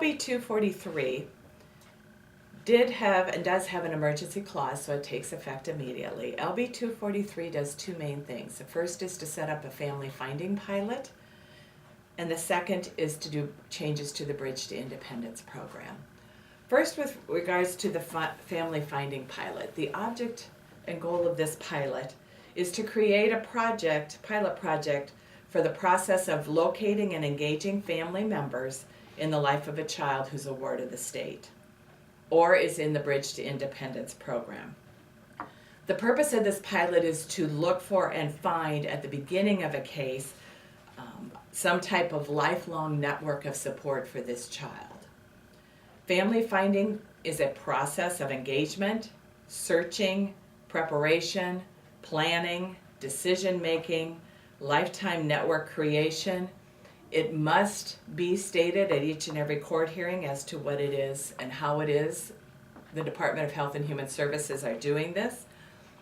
LB243 did have and does have an emergency clause, so it takes effect immediately. LB243 does two main things. The first is to set up a family finding pilot, and the second is to do changes to the Bridge to Independence program. First, with regards to the family finding pilot, the object and goal of this pilot is to create a pilot project for the process of locating and engaging family members in the life of a child who's a ward of the state or is in the Bridge to Independence program. The purpose of this pilot is to look for and find at the beginning of a case some type of lifelong network of support for this child. Family finding is a process of engagement, searching, preparation, planning, decision-making, lifetime network creation. It must be stated at each and every court hearing as to what it is and how it is the Department of Health and Human Services are doing this.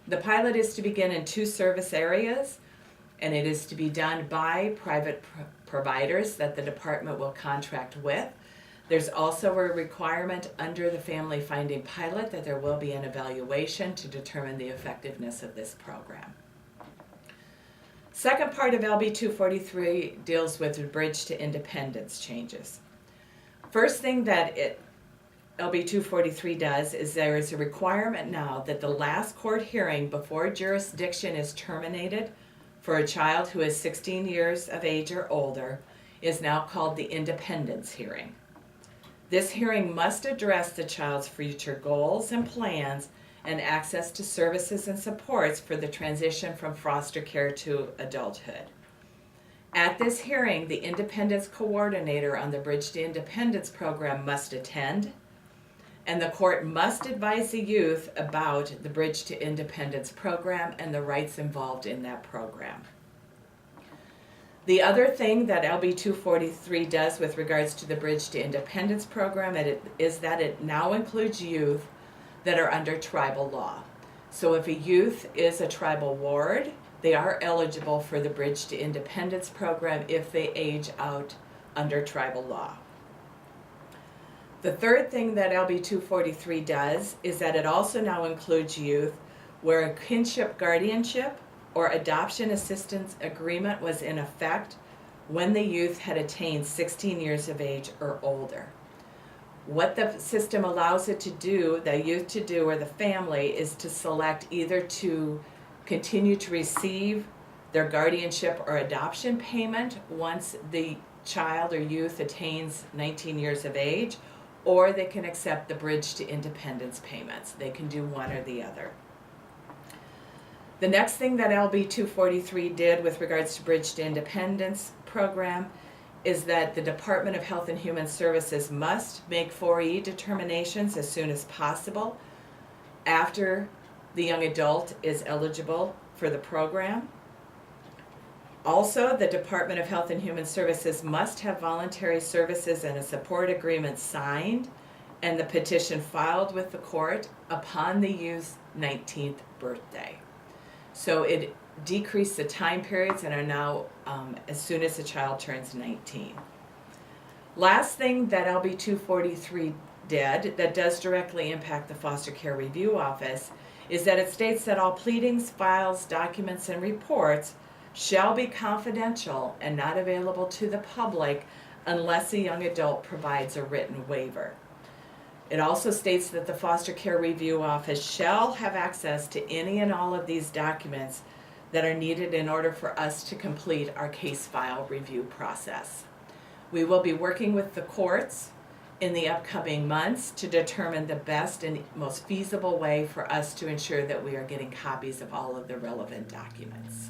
The pilot is to begin in 2 service areas, and it is to be done by private providers that the department will contract with. There's also a requirement under the family finding pilot that there will be an evaluation to determine the effectiveness of this program. Second part of LB243 deals with the Bridge to Independence changes. First thing that LB243 does is there is a requirement now that the last court hearing before jurisdiction is terminated for a child who is 16 years of age or older is now called the Independence hearing. This hearing must address the child's future goals and plans and access to services and supports for the transition from foster care to adulthood. At this hearing, the Independence Coordinator on the Bridge to Independence program must attend, and the court must advise the youth about the Bridge to Independence program and the rights involved in that program. The other thing that LB243 does with regards to the Bridge to Independence program is that it now includes youth that are under tribal law. So if a youth is a tribal ward, they are eligible for the Bridge to Independence program if they age out under tribal law. The third thing that LB243 does is that it also now includes youth where a kinship guardianship or adoption assistance agreement was in effect when the youth had attained 16 years of age or older. What the system allows it to do, the youth to do, or the family, is to select either to continue to receive their guardianship or adoption payment once the child or youth attains 19 years of age, or they can accept the Bridge to Independence payments. They can do one or the other. The next thing that LB243 did with regards to Bridge to Independence program is that the Department of Health and Human Services must make 4E determinations as soon as possible after the young adult is eligible for the program. Also, the Department of Health and Human Services must have voluntary services and a support agreement signed and the petition filed with the court upon the youth's 19th birthday. So it decreased the time periods and are now as soon as the child turns 19. Last thing that LB243 did that does directly impact the Foster Care Review Office is that it states that all pleadings, files, documents, and reports shall be confidential and not available to the public unless a young adult provides a written waiver. It also states that the Foster Care Review Office shall have access to any and all of these documents that are needed in order for us to complete our case file review process. We will be working with the courts in the upcoming months to determine the best and most feasible way for us to ensure that we are getting copies of all of the relevant documents.